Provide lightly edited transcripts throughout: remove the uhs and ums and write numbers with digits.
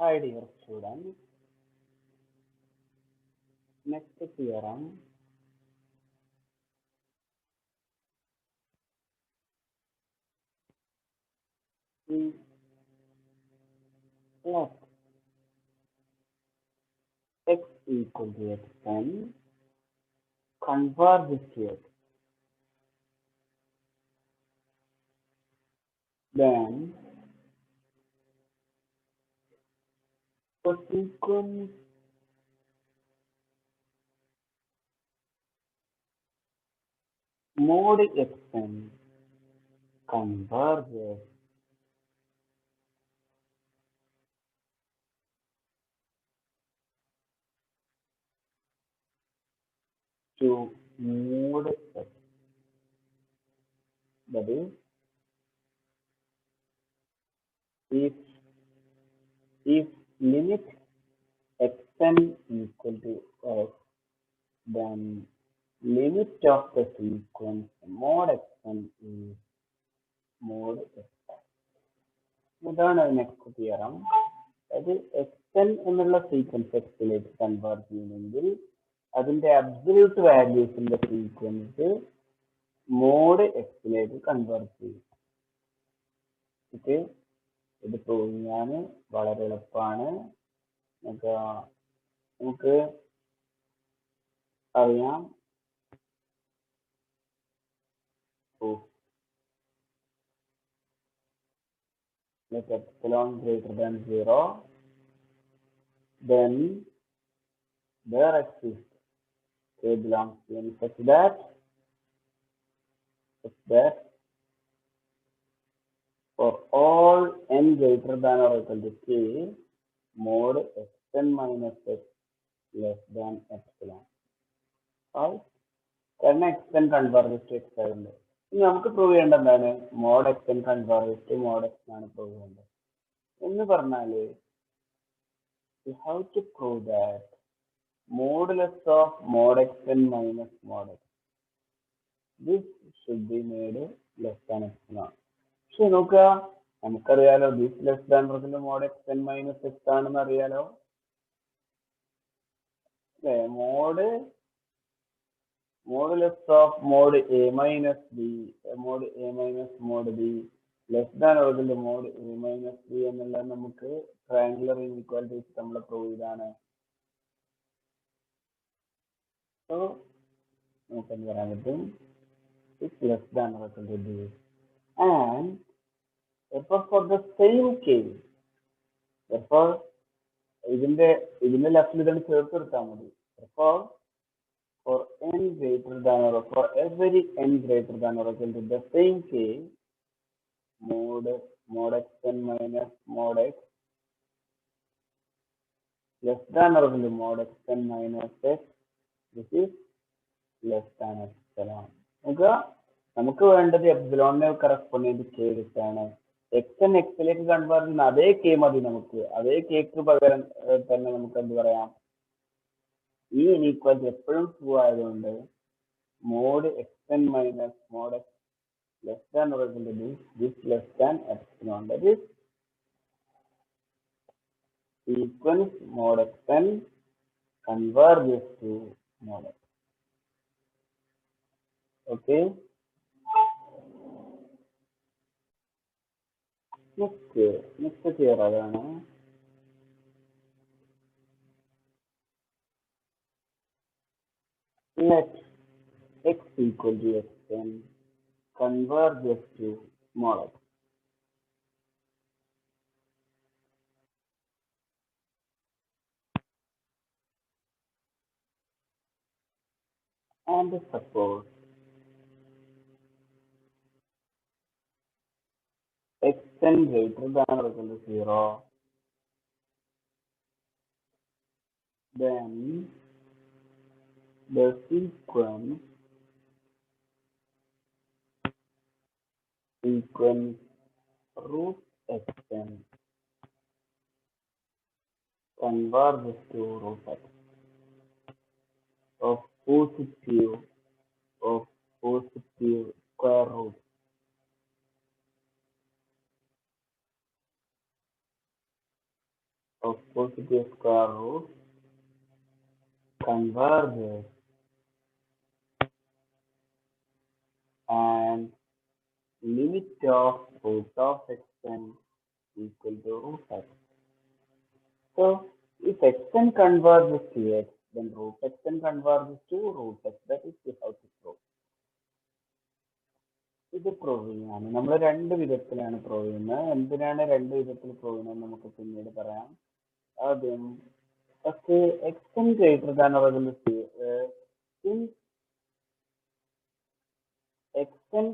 Hi dear students, next theorem is let x equal to xn converges to x. Then the sequence mod xn converges to mod x. That is, if limit xn equal to x, then limit of the sequence mod xn is mod x. ഇതാണ് next theorem. അത് എക്സ്എൻ എന്നുള്ള sequence എക്സിലേക്ക് convert ചെയ്യണമെങ്കിൽ അതിന്റെ absolute വാല്യൂസിന്റെ sequence mode എക്സിലേക്ക് convert ചെയ്യും. Okay, ഇത് prove ചെയ്യാൻ വളരെ എളുപ്പമാണ്. നമുക്ക് അറിയാം. Let epsilon greater than 0, then there exists k belongs to n such that for all n greater than or equal to k, mod xn minus x less than epsilon. കാരണം xn converges to x ആയതുകൊണ്ട് ഇനി നമുക്ക് prove ചെയ്യേണ്ട എന്താണ്? mod xn converges to mod x ആണ് prove ചെയ്യേണ്ടത്. എന്ന് പറഞ്ഞാല് we have to prove that modulus of mod xn minus mod x, this should be made less than epsilon. പക്ഷെ നോക്കുക, നമുക്കറിയാലോ this less than mod xn minus x ആണെന്ന് അറിയാലോ. Modulus of mod a minus b, mod a minus mod b less than or equal to mod a minus b എന്നുള്ള നമുക്ക് triangular inequalities നമ്മൾ prove ചെയ്താണ്. So നമുക്ക് എന്ത് പറയാൻ പറ്റും? it's less than or equal to b, and therefore for the same case, therefore ഇതിന്റെ ലെഫ്റ്റിൽ ഇതാണ് ചേർത്ത് എടുത്താൽ മതി. therefore for n greater than or for every n greater than or equal to the same case, mod xn minus mod x less than or equal to mod xn minus x, this is less than epsilon. നമുക്ക് വേണ്ടത് എപ്സിലോണിനെ corresponding k കിട്ടാണ്. xn എക്സിലേക്ക് convert ചെയ്യുന്ന അതേ k മതി നമുക്ക്. അതേ kക്ക് പകരം തന്നെ നമുക്ക് എന്ത് പറയാം? ഈ ഇനീക്വാലിറ്റി എപ്പോഴും ട്രൂ ആയതുകൊണ്ട് mod xn minus mod x less than or equal to this less than epsilon. That is, sequence mod xn converges to mod x. Okay. Next here അതാണ് let x equal to xn converges to mod x. And suppose xn greater than or equal to 0, then the sequence root xn converges to root x of positive square root. of positive square root converges and limit of root of xn equal to root x. So if xn converges to x, then root xn converges to root x. That is how to prove. ഇത് prove ചെയ്യാനാണ് നമ്മൾ രണ്ട് വിധത്തിലാണ് prove ചെയ്യുന്നത്. എന്തിനാണ് രണ്ട് വിധത്തിൽ prove ചെയ്യുന്നത് നമുക്ക് പിന്നീട് പറയാം. ആദ്യം first xn greater than or equal to since xn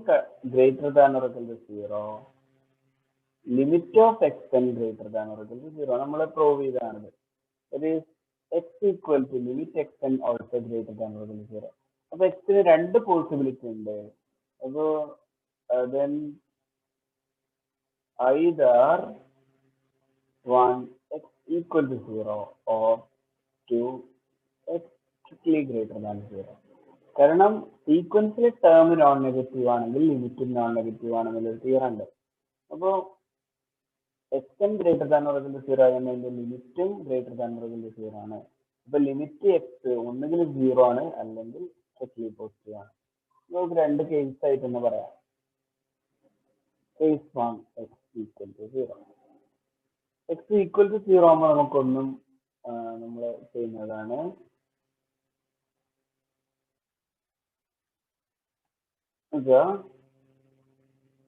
greater than or equal to 0, limit of xn greater than or equal to 0 നമ്മൾ prove ചെയ്തതാണിത്. That is x equal to limit xn also greater than or equal to 0. അപ്പൊ xന് രണ്ട് possibility ഉണ്ട്. അപ്പൊ then either one x equal to 0 or 2 x strictly greater than 0. കാരണം സീക്വൻസിലെ term non negative ആണെങ്കിൽ ലിമിറ്റും non negative ആണെന്നുള്ള theory ഉണ്ട്. അപ്പോൾ xn greater than or equal to 0 ആയതിന്റെ ലിമിറ്റും greater than or equal to 0 ആണ്. അപ്പൊ ലിമിറ്റ് x ഒന്നുകിൽ 0 ആണ് അല്ലെങ്കിൽ സ്ട്രിക്ട്ലി പോസിറ്റീവ് ആണ്. നമുക്ക് രണ്ട് കേസ് ആയിട്ട് തന്നെ പറയാം. Case 1 x equal to 0. x equal to 0 ആകുമ്പോൾ നമുക്കൊന്നും നമ്മൾ ചെയ്യുന്നതാണ്.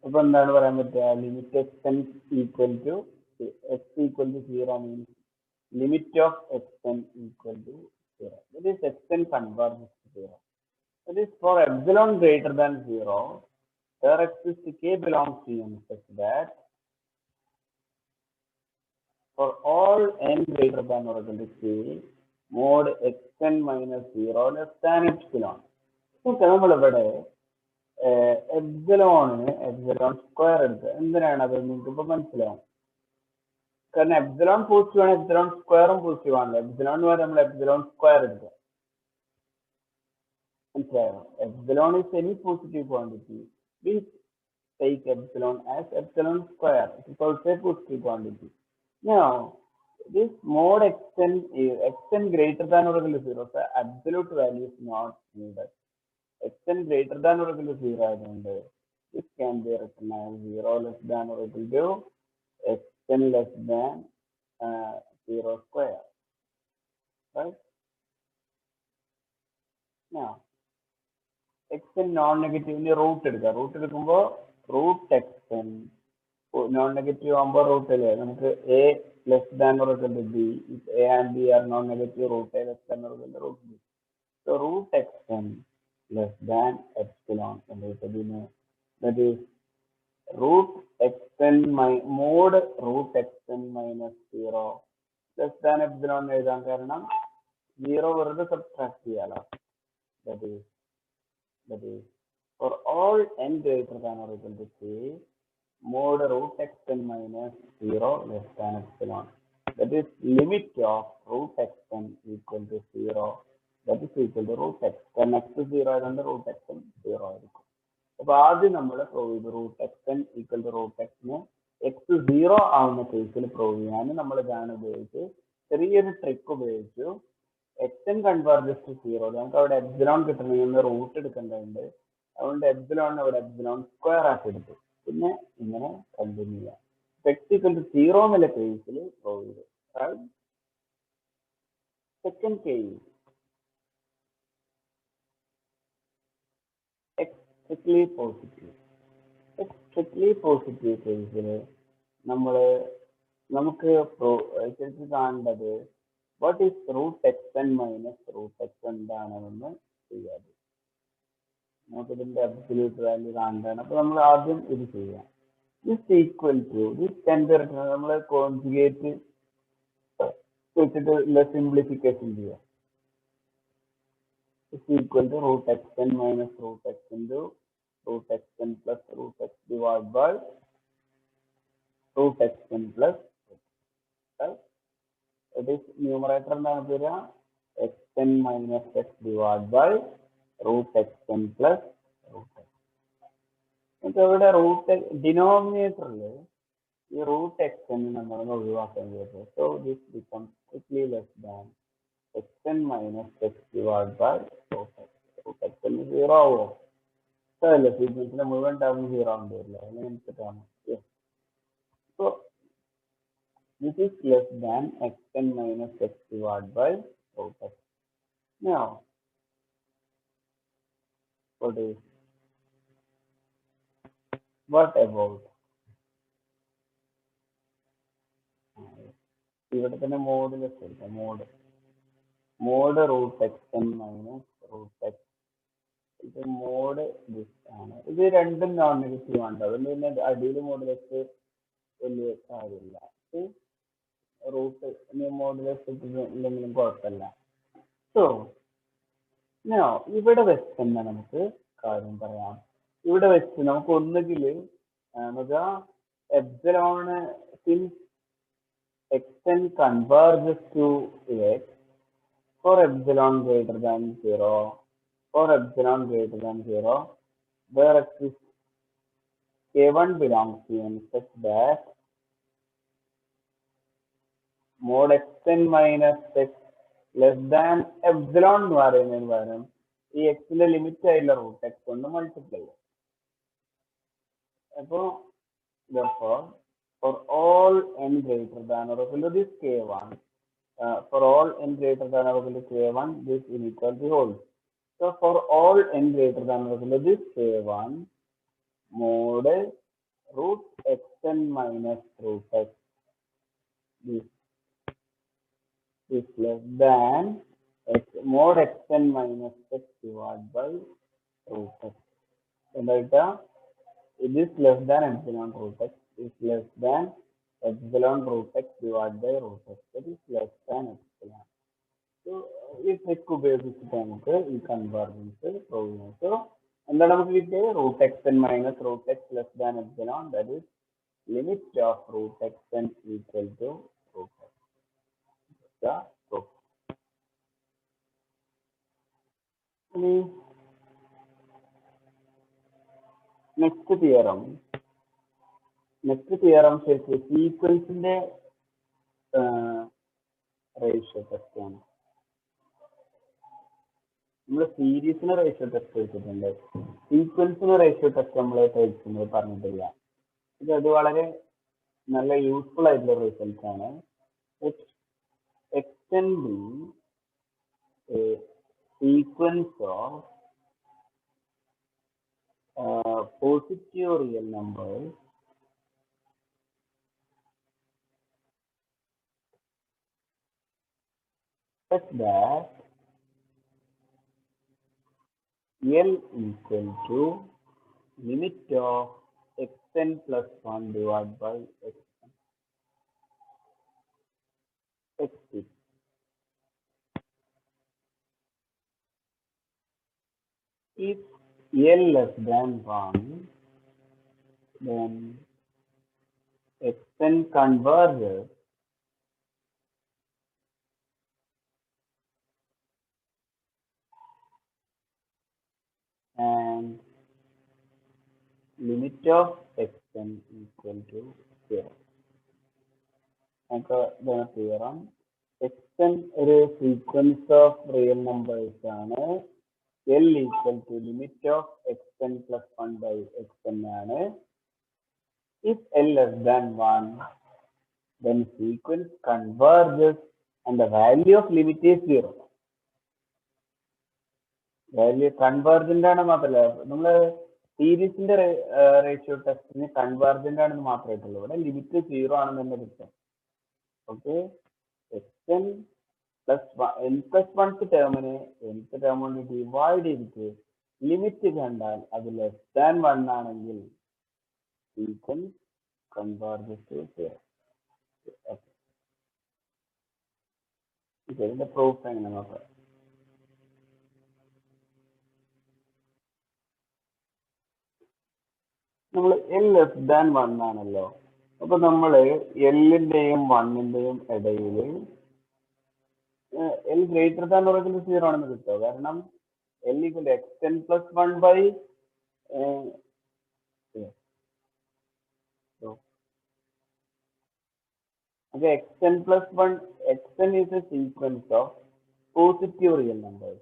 അപ്പൊ എന്താണ് പറയാൻ പറ്റുക? Limit xn equal to x equal to 0 means limit of xn equal to 0. That is xn converges to 0. That is for epsilon greater than 0, there exists k belongs to n such that for all n greater than or equal to k, mod xn minus 0 less than epsilon. So നമ്മൾ ഇവിടെ epsilon square എടുക്കുക. എന്തിനാണ് അത് നിങ്ങൾക്ക് ഇപ്പൊ മനസ്സിലാവും. കാരണം epsilon positive ആണ്, എപ്സിലോൺ സ്ക്വയറും പോസിറ്റീവ് ആണല്ലോ. എപ്സിലോൺ വരെ നമ്മൾ എപ്സിലോൺ സ്ക്വയർ എടുക്കുക. മനസ്സിലായോ? Epsilon is any positive quantity. We take epsilon as epsilon square. It is also a positive quantity. Now, this mod xn greater than or equal to 0, the absolute value is not needed. xn greater than or equal to 0 ആയതുകൊണ്ട് this can be written as 0 less than or equal to xn less than 0 square. Right? Now, xn non നെഗറ്റീവിന്റെ root എടുക്കുക. Root എടുക്കുമ്പോൾ root xn non negative ആകുമ്പോൾ root അല്ലേ നമുക്ക് a less than or equal to b. If a and b are non negative, root a less than or equal to root b. So root xn less than epsilon. That is root xn mod root xn minus 0 less than epsilon എഴുതാൻ കാരണം 0 വെറുതെ subtract ചെയ്യാലോ. That is for all n greater than or equal to k, mod root xn minus 0 less than epsilon. That is limit of root xn equal to 0. That is equal to root x. Then x 0 ആയതുകൊണ്ട് root xn 0 ആയിരിക്കും. അപ്പൊ ആദ്യം നമ്മൾ prove ചെയ്തു root xn equal to root എക്സിന് x 0 ആവുന്ന കേസിൽ prove ചെയ്യാൻ നമ്മൾ ഇതാണ് ഉപയോഗിച്ച് ചെറിയൊരു ട്രിക്ക് ഉപയോഗിച്ചു. xn converges to 0. നമുക്ക് അവിടെ എപ്സിലോൺ കിട്ടണമെങ്കിൽ റൂട്ട് എടുക്കേണ്ടതുണ്ട്. അതുകൊണ്ട് എപ്സിലോൺ അവിടെ എപ്സിലോൺ സ്ക്വയർ ആക്കി എടുത്തു. പിന്നെ ഇങ്ങനെ കണ്ടിന്യൂ ചെയ്യാം. x ഈക്വൽ ടു 0 എന്നുള്ള കേസിൽ പ്രൂവ് ചെയ്തു. സെക്കൻഡ് കേസ് strictly positive കേസിൽ നമുക്ക് ശരിക്കും കാണേണ്ടത് what is root xn minus root x എന്താണെന്ന് ചെയ്യാതെ നമുക്ക് ഇതിന്റെ അബ്സല്യൂട്ട് വാല്യൂ കാണേണ്ടതാണ്. അപ്പൊ നമ്മൾ ആദ്യം ഇത് ചെയ്യാം. This equal to this temperature നമ്മൾ കോൺജുഗേറ്റ് വെച്ചിട്ട് സിംപ്ലിഫിക്കേഷൻ ചെയ്യാം. is equal to root xn minus root x into root xn plus root x divided by root xn plus right? It is numerator എന്താണ് വരിക xn minus x divided by root xn plus root x. ഇവിടെ root ഡിനോമിനേറ്ററിൽ ഈ root x എന്ന് നമ്മൾ ഒഴിവാക്കാൻ ചെയ്തത്. So this becomes strictly less than x n minus x divide by root x. Root x എന്ന് 0 ആവുമോ? അല്ല, സീക്വൻസിന്റെ മുഴുവൻ ടേം 0 ആവേണ്ടി വരില്ല. അതിനനുസരിച്ച് term. So this is less than xn minus x divided by root x. Now, what about ഇവിടെ തന്നെ modulus എടുക്കാം. Mod root x n minus root x. ഇത് മോഡ് ദിസ് ആണ്. ഇത് രണ്ടും നോൺ നെഗറ്റീവ് ആണ്. അതുകൊണ്ട് പിന്നെ അടിയിൽ മോഡുലസ് വലിയ കാര്യമില്ല. റൂട്ട് മോഡുലസ് ഇല്ലെങ്കിലും കുഴപ്പമില്ല. സോ ഇവിടെ വെച്ച് തന്നെ നമുക്ക് കാര്യം പറയാം. ഇവിടെ വെച്ച് നമുക്ക് ഒന്നുകിൽ നമുക്ക് എപ്സിലോണ് since xn converges to x for epsilon greater than 0, for epsilon greater than 0, where exists k1 belongs to n such that mod xn minus x less than epsilon എന്ന് പറയുന്നതിന് പകരം ഈ എക്സിന്റെ ലിമിറ്റ് ആയിട്ടുള്ള റൂട്ട് എക്സ് കൊണ്ട് multiply ചെയ്യും. അപ്പോൾ therefore for all n greater than or equal to this k1, for all n greater than or equal to k1, this inequality holds. So for all n greater than or equal to this k1, mod root xn minus root x this is less than mod xn minus x divided by root x. And it is less than epsilon root x is less than epsilon root x divided by root x. That is less than epsilon. So ഈ trick ഉപയോഗിച്ചിട്ട് നമുക്ക് ഈ convergence prove ചെയ്യാം. So എന്താണ് നമുക്ക് കിട്ടിയത്? Root x n minus root x less than epsilon. That is limit of root x n equal to root x. ഇനി next theorem ശരിക്കും സീക്വൻസിന്റെ റേഷ്യോ ടെസ്റ്റ് ആണ്. നമ്മൾ സീരീസിന് റേഷ്യോ ടെസ്റ്റ് എടുത്തിട്ടുണ്ട്. സീക്വൻസിന് റേഷ്യോ ടെസ്റ്റ് നമ്മൾ പഠിക്കുന്നത് പറഞ്ഞിട്ടില്ല. അത് വളരെ നല്ല യൂസ്ഫുൾ ആയിട്ടുള്ള റിസൾട്ട് ആണ്. X can be a sequence of positive real numbers such that L equal to limit of xn plus 1 divided by xn. X6. If L less than 1, then xn converges and limit of xn equal to 0. നമുക്ക് theorem xn ഒരു sequence of real numbers ആണ്. L equal to limit of xn plus 1 by xn ആണ്. If L less than 1, then sequence converges and the value of limit is 0. Value convergent ആണ് മാത്രമല്ല, നമ്മൾ സീരീസിന്റെ ratio ടെസ്റ്റിന് convergent ആണെന്ന് മാത്രമേ ഉള്ളൂ. ഇവിടെ ലിമിറ്റ് 0 ആണെന്ന് തന്നെ കിട്ടും. Okay, xn plus n plus 1 ടേമിനെ nth term കൊണ്ട് ഡിവൈഡ് ചെയ്തിട്ട് ലിമിറ്റ് കണ്ടാൽ അത് ലെസ് ദാൻ 1 ആണെങ്കിൽ സീക്വൻസ് കൺവേർജസ് ടു 0. ഇതിന്റെ പ്രൂഫ് എങ്ങനെ നോക്കാം. നമ്മൾ L ലെസ് ദാൻ 1 ആണല്ലോ. അപ്പൊ നമ്മൾ L-ന്റെയും 1-ന്റെയും ഇടയിൽ L greater than or equal to 0 ആണെന്ന് കിട്ടുമോ? കാരണം L equal to xn plus 1 by Okay, xn plus 1, xn is a sequence of positive real numbers.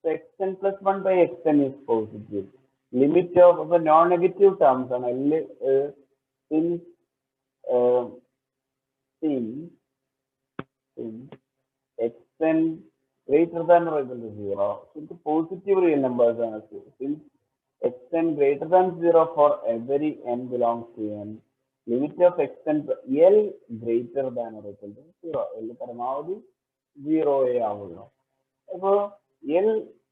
So xn plus 1 by xn is positive. Limit of the non-negative terms on L since uh, since since xn greater than or equal to 0. Since positive real numbers are since xn greater than 0 for every n belongs to n. Limit of xn L greater than or equal to 0. L പരമാവധി 0 ആവുള്ളൂ. അപ്പോൾ L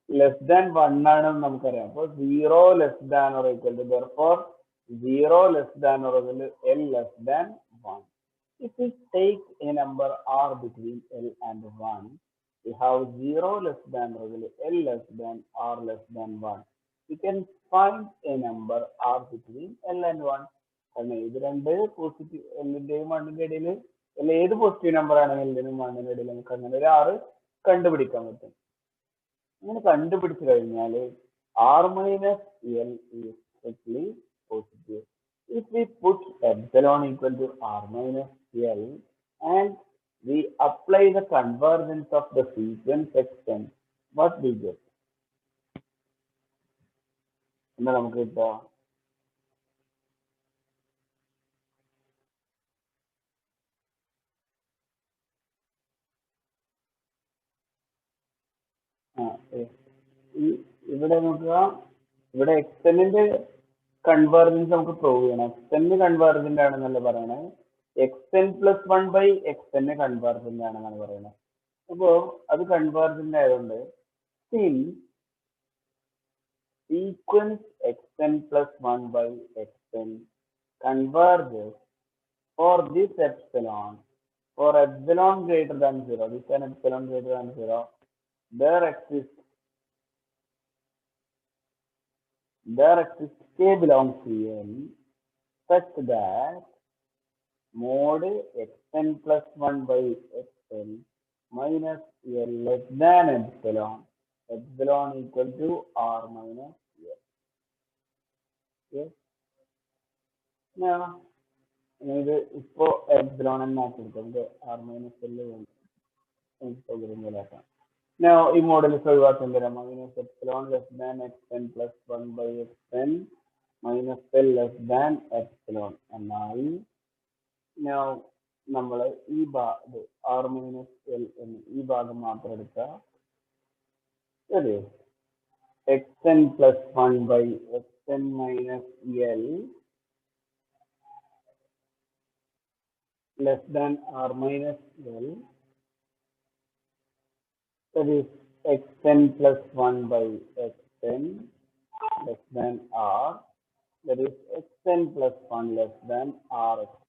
less than 1 ആണെന്ന് നമുക്കറിയാം. അപ്പോൾ 0 less than or equal to therefore 0 less than or equal to L less than 1. If we take a number r between L and 1, we have 0 less than or equal to L less than r less than 1. We can find a number r between L and 1. കാരണം ഇത് രണ്ട് positive എല്ലിന്റെയും വണ്ണിന്റെ ഇടയിൽ അല്ല ഏത് positive number ആണെങ്കിലും എല്ലിനും വണ്ണിന്റെ ഇടയിൽ നമുക്ക് അങ്ങനെ ഒരു ആറ് കണ്ടുപിടിക്കാൻ പറ്റും. അങ്ങനെ കണ്ടുപിടിച്ചു കഴിഞ്ഞാൽ r minus L is strictly positive. If we put epsilon equal to r minus L and we apply the convergence of the sequence extent, what we get? എന്താ നമുക്ക് കിട്ടുക? ഇവിടെ നോക്കുക, ഇവിടെ എക്സ്റ്റെന്റിന്റെ കൺവേർജൻസ് നമുക്ക് പ്രൂവ് ചെയ്യണം. എക്സ്റ്റെന്റ് കൺവേർജന്റ് ആണെന്നല്ല പറയണേ, xn plus 1 by xn convergent ആണെന്നാണ് പറയുന്നത്. അപ്പോ അത് കൺവേർജന്റ് ആയതുകൊണ്ട് sequence xn plus 1 by xn converges for this epsilon, for epsilon greater than 0, this is an epsilon greater than 0, there exists k belongs to n such that mod xn plus 1 by xn minus L less than epsilon equal to r minus L. Okay. Now, ഇത് ഇപ്പോ epsilon എന്ന് ആക്കിയെടുക്കുന്നത് r minus L സൗകര്യമില്ലാത്ത. Now, ഈ മോഡലിസ് ഒഴിവാക്കാൻ തരാം. Minus epsilon less than xn plus 1 by xn minus L less than epsilon എന്നായി. Now, നമ്മൾ ഈ r minus L എന്ന് ഈ ഭാഗം മാത്രം എടുക്കുക. ശരി, xn plus 1 by xn minus L less than r minus L, that is xn plus 1 by xn less than r, that is xn plus 1 less than rxn.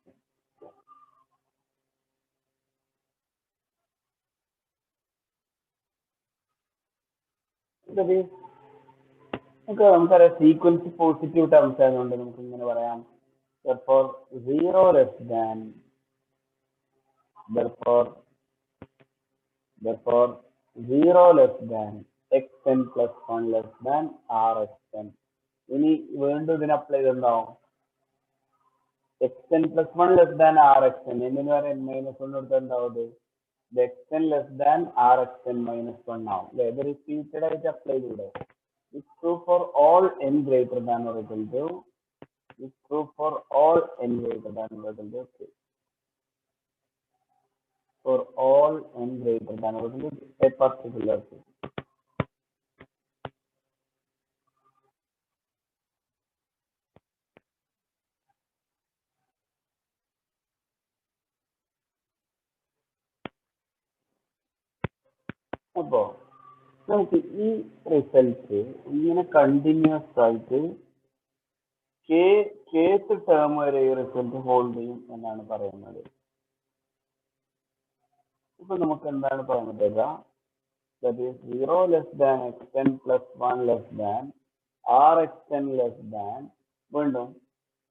That is, നമുക്കറിയാം sequence positive terms ആയതുകൊണ്ട് നമുക്ക് ഇങ്ങനെ പറയാം. therefore 0 less than therefore 0 less than xn plus 1 less than rxn. ഇനി വീണ്ടും ഇതിന് apply ചെയ്തിട്ടുണ്ടാവും xn plus 1 less than rxn. എന്നിന് വരെ n minus 1 എടുത്തിട്ടുണ്ടാവും. xn less than rxn minus 1 ആവും. ഇത് റിപ്പീറ്റഡ് ആയിട്ട് അപ്ലൈ ചെയ്തൂടെ? It's true for all n greater than or equal to. It's true for all n greater than or equal to 3. For all n greater than or equal to a particular thing. അപ്പോ നമുക്ക് ഈ result ഇങ്ങനെ continuous ആയിട്ട് kth term വരെ ഈ result hold ചെയ്യും എന്നാണ് പറയുന്നത്. ഇപ്പൊ നമുക്ക് എന്താണ് പറയാൻ പറ്റുക? that is 0 less than xn plus 1 less than rxn less than വീണ്ടും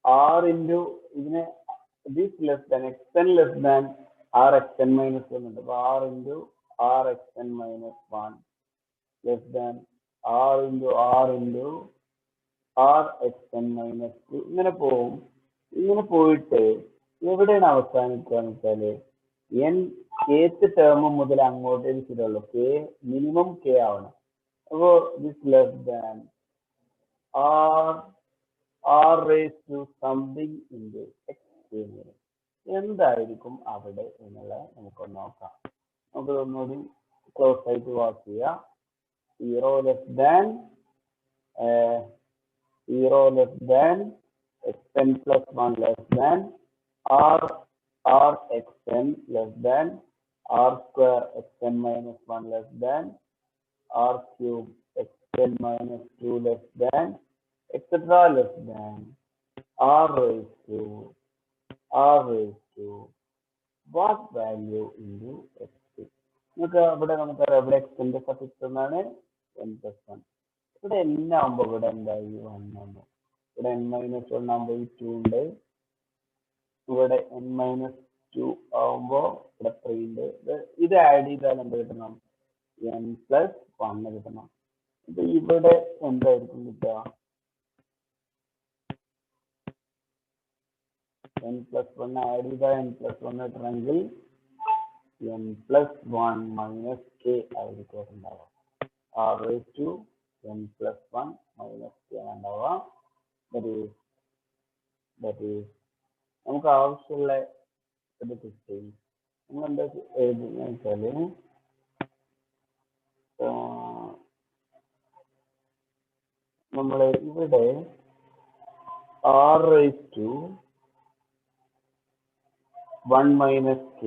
r into ഇതിനെ this less than xn less than rxn minus 1 ഉണ്ട്. അപ്പൊ r into rxn minus 1 less than r into rxn minus 2 ഇങ്ങനെ പോവും. ഇങ്ങനെ പോയിട്ട് എവിടെയാണ് അവസാനിക്കുക എന്ന് വെച്ചാല് n kth ടേം മുതൽ അങ്ങോട്ടേ ശരിയുള്ളൂ. k മിനിമം k ആവണം. അപ്പോ this less than r r raised to something into x എന്തായിരിക്കും അവിടെ എന്നുള്ളത് നമുക്കൊന്ന് നോക്കാം. നമുക്ക് ഒന്നുകൂടി ക്ലോസ് ആയിട്ട് വാച്ച് ചെയ്യാം. 0 less than 0 less than xn plus 1 less than r r xn less than r square xn minus 1 less than r cube xn minus 2 less than etc less than r raised to what value into x. നമുക്ക് ഇവിടെ നമുക്കറിയാം ഇവിടെ എക്സിന്റെ suffix എന്നാണ് n plus 1. ഇവിടെ n ആകുമ്പോൾ ഇവിടെ എന്തായി 1 ആകുമ്പോൾ ഇവിടെ n minus 1 ആകുമ്പോൾ 2 ഉണ്ട്. ഇവിടെ n minus 2 ആകുമ്പോൾ ഇവിടെ 3 ഉണ്ട്. ഇത് ആഡ് ചെയ്താൽ എന്ത് കിട്ടണം? n plus 1 കിട്ടണം. ഇത് ഇവിടെ എന്തായിരിക്കും കിട്ടുക? n plus 1 ആഡ് ചെയ്താൽ n plus 1 കിട്ടണമെങ്കിൽ n plus 1 minus k ആയിരിക്കും ഉണ്ടാവുക. r raised to n plus 1 minus k ഉണ്ടാവുക. That is നമുക്ക് ആവശ്യമുള്ള ഇത് കിട്ടും. നമ്മൾ എന്താ എഴുതുന്നത് വെച്ചാല് നമ്മള് ഇവിടെ r raised to 1 minus k.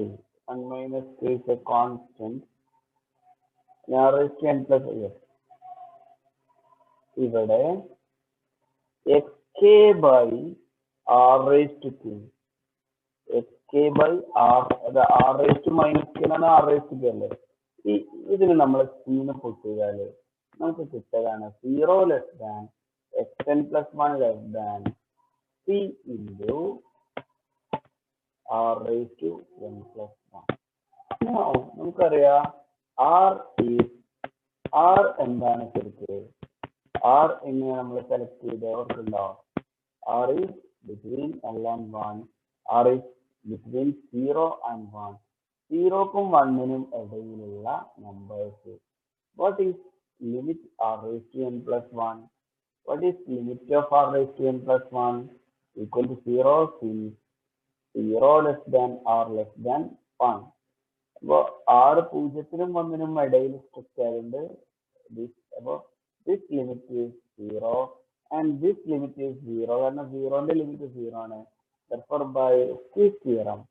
1 minus k is a constant. r raised to n plus s. ഇവിടെ xk by r raised to k. xk by r, അത് r raised to minus k ആണ്, r raised to k അല്ലേ. ഇതിന് നമ്മൾ c നെ പുട്ട് ചെയ്താല് നമുക്ക് കിട്ടുകയാണ് 0 less than xn plus 1 less than c into r raised to n plus 1. Now നമുക്കറിയാം r എന്താണ് ശരിക്കും? r എങ്ങനെ നമ്മൾ സെലക്ട് ചെയ്ത് ഓർക്കുണ്ടോ? r is between l and 1. r is between 0 and 1. 0ക്കും 1നും ഇടയിലുള്ള numbers. What is limit r raised to n plus 1? What is limit of r raised to n plus 1? Equal to 0 since 0 less than r less than 1. അപ്പോൾ r 0നും 1നും ഇടയിൽ strict ആയതുകൊണ്ട് അപ്പോൾ this limit is 0 and this limit is 0 കാരണം 0ന്റെ limit 0 ആണ്. Therefore by this theorem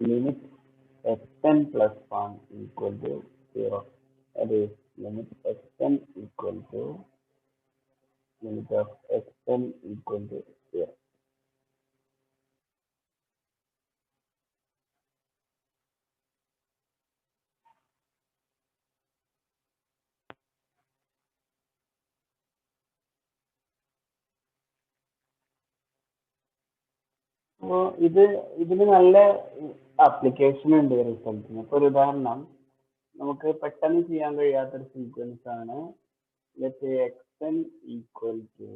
limit xn plus 1 equal to 0. That is limit xn equal to limit of xn equal to 0. അപ്പോൾ ഇതിന് നല്ല application ഉണ്ട് റിസൾട്ടിന്. ഇപ്പോൾ ഒരു ഉദാഹരണം നമുക്ക് പെട്ടെന്ന് ചെയ്യാൻ കഴിയാത്തൊരു സീക്വൻസ് ആണ്. Let xn equal to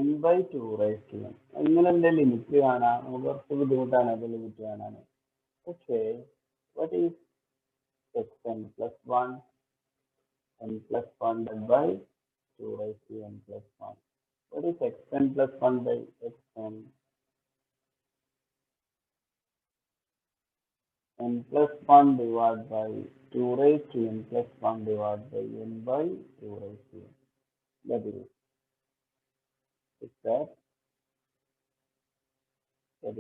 n by 2 raised to n. ഇങ്ങനെ എൻ്റെ ലിമിറ്റ് കാണാൻ നമുക്ക് കുറച്ച് ബുദ്ധിമുട്ടാണ് അത് ലിമിറ്റ് കാണാൻ. പക്ഷേ what is xn plus 1 n plus 1 divided by 2 raised to n plus 1. What is xn plus 1 by xn? n plus 1 divided by 2 raised to n plus 1 divided by n by 2 raised to n. That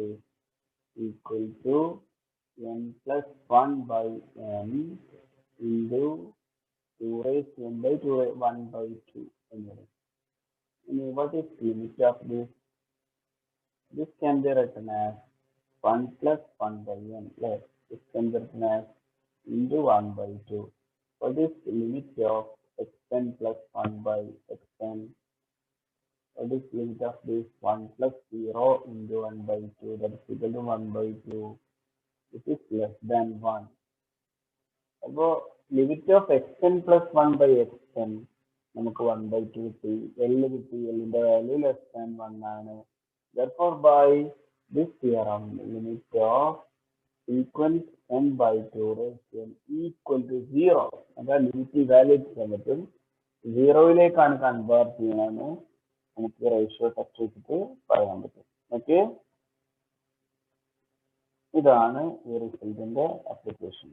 is equal to n plus 1 by n into 2 raised to n by 1 by 2. What is limit of this? This can be written as 1 plus 1 by n. This can be written as into 1 by 2. What is the limit of xn plus 1 by xn? What is limit of this? 1 plus 0 into 1 by 2, that is equal to 1 by 2. This is less than 1. So limit of xn plus 1 by xn നമുക്ക് 1/2 കിട്ടി, L കിട്ടി, L ന്റെ value less than 1 ആണ്. Therefore by this theorem limit of sequence n by 2 ratio equal to 0. അതാ limit evaluate ചെയ്യാൻ പറ്റും. 0യിലേക്കാണ് convert ചെയ്യണമെന്ന് നമുക്ക് റേഷ്യോ ടെസ്റ്റ് വെച്ചിട്ട് പറയാൻ പറ്റും. ഓക്കെ, ഇതാണ് ഈ റിസൾട്ടിന്റെ അപ്ലിക്കേഷൻ.